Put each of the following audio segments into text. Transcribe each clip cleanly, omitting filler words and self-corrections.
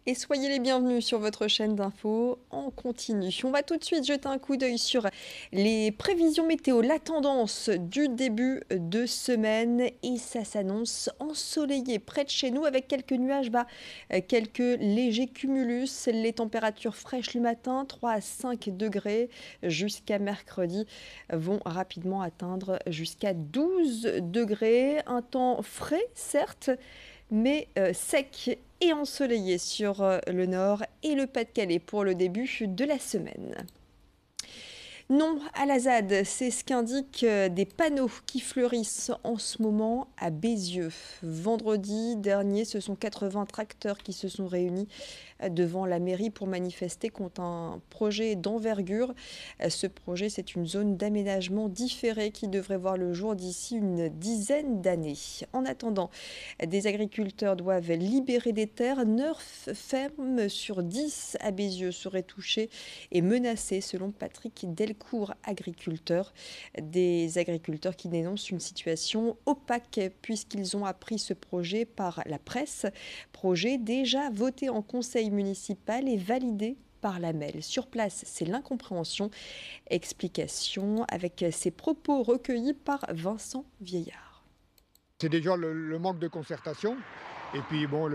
Et soyez les bienvenus sur votre chaîne d'infos en continu. On va tout de suite jeter un coup d'œil sur les prévisions météo, la tendance du début de semaine et ça s'annonce ensoleillé près de chez nous avec quelques nuages bas, quelques légers cumulus, les températures fraîches le matin, 3 à 5 degrés jusqu'à mercredi vont rapidement atteindre jusqu'à 12 degrés. Un temps frais certes, mais sec et ensoleillé sur le nord et le Pas-de-Calais pour le début de la semaine. Non à la ZAD, c'est ce qu'indiquent des panneaux qui fleurissent en ce moment à Bézieux. Vendredi dernier, ce sont 80 tracteurs qui se sont réunis devant la mairie pour manifester contre un projet d'envergure. Ce projet, c'est une zone d'aménagement différée qui devrait voir le jour d'ici une dizaine d'années. En attendant, des agriculteurs doivent libérer des terres. 9 fermes sur 10 à Bézieux seraient touchées et menacées, selon Patrick Delcourt, agriculteur. Des agriculteurs qui dénoncent une situation opaque puisqu'ils ont appris ce projet par la presse. Projet déjà voté en conseil municipal et validé par la MEL. Sur place, c'est l'incompréhension. Explication avec ces propos recueillis par Vincent Vieillard. C'est déjà le manque de concertation. Et puis bon,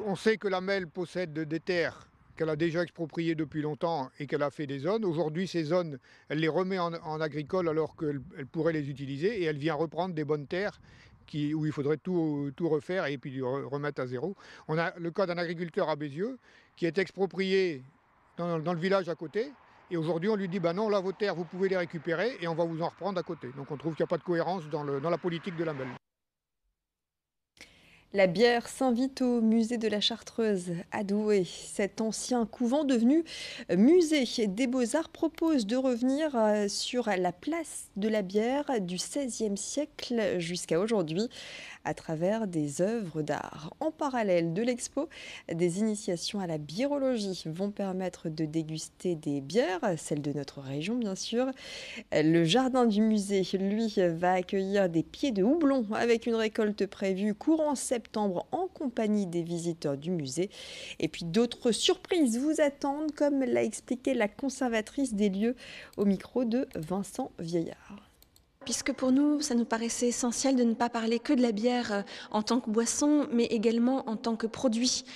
on sait que la MEL possède des terres qu'elle a déjà expropriées depuis longtemps et qu'elle a fait des zones. Aujourd'hui, ces zones, elle les remet en agricole alors qu'elle pourrait les utiliser et elle vient reprendre des bonnes terres où il faudrait tout refaire et puis remettre à zéro. On a le cas d'un agriculteur à Bézieux qui est exproprié dans le village à côté. Et aujourd'hui, on lui dit, non, là, vos terres, vous pouvez les récupérer et on va vous en reprendre à côté. Donc on trouve qu'il n'y a pas de cohérence dans la politique de la MEL. La bière s'invite au musée de la Chartreuse à Douai. Cet ancien couvent devenu musée des Beaux-Arts propose de revenir sur la place de la bière du XVIe siècle jusqu'à aujourd'hui à travers des œuvres d'art. En parallèle de l'expo, des initiations à la biérologie vont permettre de déguster des bières, celles de notre région bien sûr. Le jardin du musée, lui, va accueillir des pieds de houblon avec une récolte prévue courant septembre en compagnie des visiteurs du musée. Et puis d'autres surprises vous attendent, comme l'a expliqué la conservatrice des lieux au micro de Vincent Vieillard. Puisque pour nous, ça nous paraissait essentiel de ne pas parler que de la bière en tant que boisson, mais également en tant que produit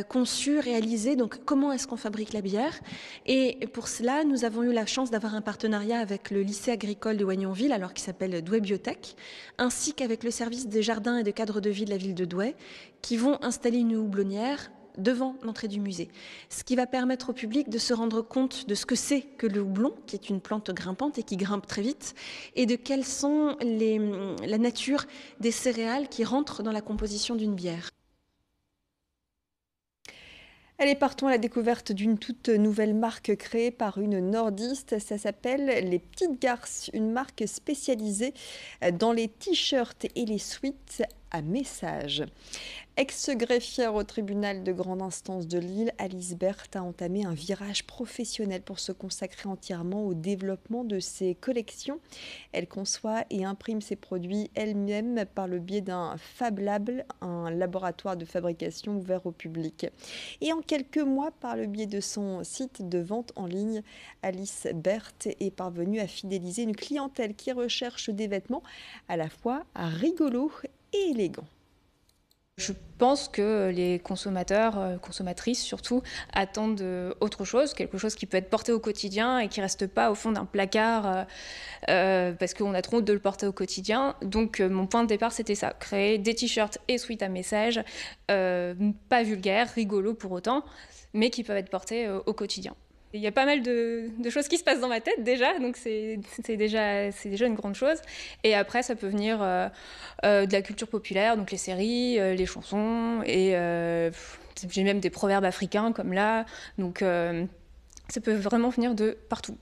conçu, réalisé. Donc, comment est-ce qu'on fabrique la bière? Et pour cela, nous avons eu la chance d'avoir un partenariat avec le lycée agricole de Wagnonville, alors qui s'appelle Douai Biotech, ainsi qu'avec le service des jardins et des cadres de vie de la ville de Douai, qui vont installer une houblonnière devant l'entrée du musée, ce qui va permettre au public de se rendre compte de ce que c'est que le houblon, qui est une plante grimpante et qui grimpe très vite, et de quelles sont la nature des céréales qui rentrent dans la composition d'une bière. Allez, partons à la découverte d'une toute nouvelle marque créée par une nordiste. Ça s'appelle Les Petites Garces, une marque spécialisée dans les t-shirts et les sweats à message. Ex-greffière au tribunal de grande instance de Lille, Alice Berthe a entamé un virage professionnel pour se consacrer entièrement au développement de ses collections. Elle conçoit et imprime ses produits elle-même par le biais d'un Fab Lab, un laboratoire de fabrication ouvert au public. Et en quelques mois, par le biais de son site de vente en ligne, Alice Berthe est parvenue à fidéliser une clientèle qui recherche des vêtements à la fois rigolos et élégants. Je pense que les consommateurs, consommatrices surtout, attendent autre chose, quelque chose qui peut être porté au quotidien et qui ne reste pas au fond d'un placard parce qu'on a trop honte de le porter au quotidien. Donc mon point de départ, c'était ça, créer des t-shirts et sweats à message, pas vulgaires, rigolos pour autant, mais qui peuvent être portés au quotidien. Il y a pas mal de choses qui se passent dans ma tête déjà, donc c'est déjà une grande chose. Et après, ça peut venir de la culture populaire, donc les séries, les chansons, et j'ai même des proverbes africains comme là, donc ça peut vraiment venir de partout.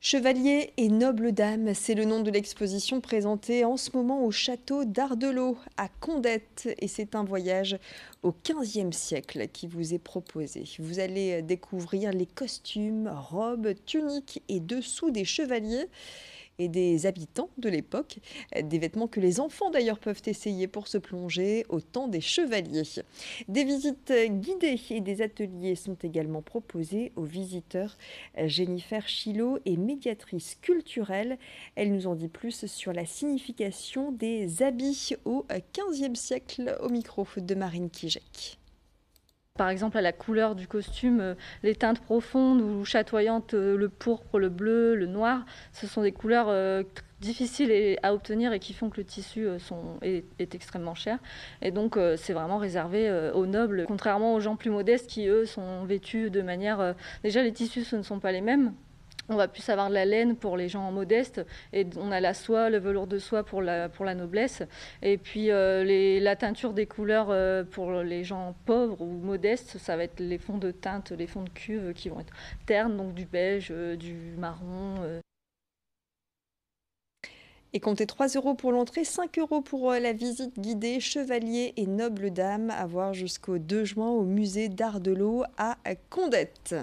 Chevalier et noble dame, c'est le nom de l'exposition présentée en ce moment au château d'Ardelot à Condette. Et c'est un voyage au XVe siècle qui vous est proposé. Vous allez découvrir les costumes, robes, tuniques et dessous des chevaliers. et des habitants de l'époque. Des vêtements que les enfants d'ailleurs peuvent essayer pour se plonger au temps des chevaliers. Des visites guidées et des ateliers sont également proposés aux visiteurs. Jennifer Chilot est médiatrice culturelle. Elle nous en dit plus sur la signification des habits au XVe siècle au micro de Marine Kijek. Par exemple, à la couleur du costume, les teintes profondes ou chatoyantes, le pourpre, le bleu, le noir, ce sont des couleurs difficiles à obtenir et qui font que le tissu est extrêmement cher. Et donc, c'est vraiment réservé aux nobles, contrairement aux gens plus modestes qui, eux, sont vêtus de manière... déjà, les tissus, ce ne sont pas les mêmes. On va plus avoir de la laine pour les gens modestes et on a la soie, le velours de soie pour la noblesse. Et puis la teinture des couleurs pour les gens pauvres ou modestes, ça va être les fonds de teinte, les fonds de cuve qui vont être ternes, donc du beige, du marron. Et comptez 3 € pour l'entrée, 5 € pour la visite guidée chevalier et noble dame à voir jusqu'au 2 juin au musée d'art de l'eau à Condette.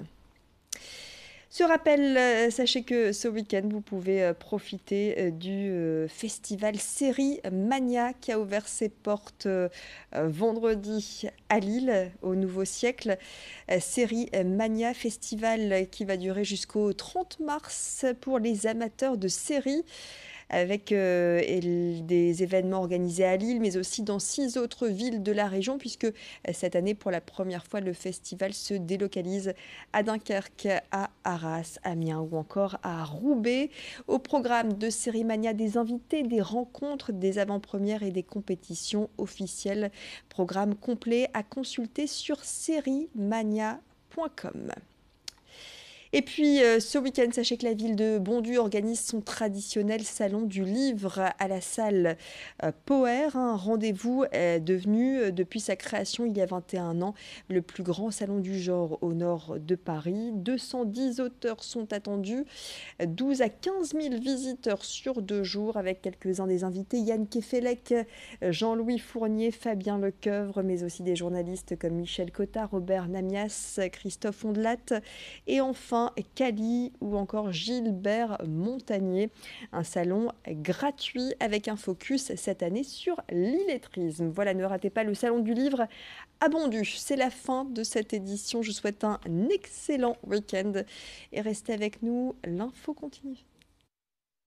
Ce rappel, sachez que ce week-end, vous pouvez profiter du festival Série Mania qui a ouvert ses portes vendredi à Lille, au Nouveau Siècle. Série Mania, festival qui va durer jusqu'au 30 mars pour les amateurs de séries, avec des événements organisés à Lille, mais aussi dans 6 autres villes de la région, puisque cette année, pour la première fois, le festival se délocalise à Dunkerque, à Arras, Amiens ou encore à Roubaix. Au programme de Série Mania, des invités, des rencontres, des avant-premières et des compétitions officielles. Programme complet à consulter sur seriemania.com. Et puis, ce week-end, sachez que la ville de Bondues organise son traditionnel salon du livre à la salle Poher, un rendez-vous devenu, depuis sa création il y a 21 ans, le plus grand salon du genre au nord de Paris. 210 auteurs sont attendus, 12 à 15 000 visiteurs sur 2 jours, avec quelques-uns des invités, Yann Kefelec, Jean-Louis Fournier, Fabien Lecoeuvre, mais aussi des journalistes comme Michel Cotta, Robert Namias, Christophe Ondelat, et enfin Cali ou encore Gilbert Montagnier. Un salon gratuit avec un focus cette année sur l'illettrisme. Voilà, ne ratez pas le salon du livre à Bondues. C'est la fin de cette édition. Je vous souhaite un excellent week-end et restez avec nous, l'info continue.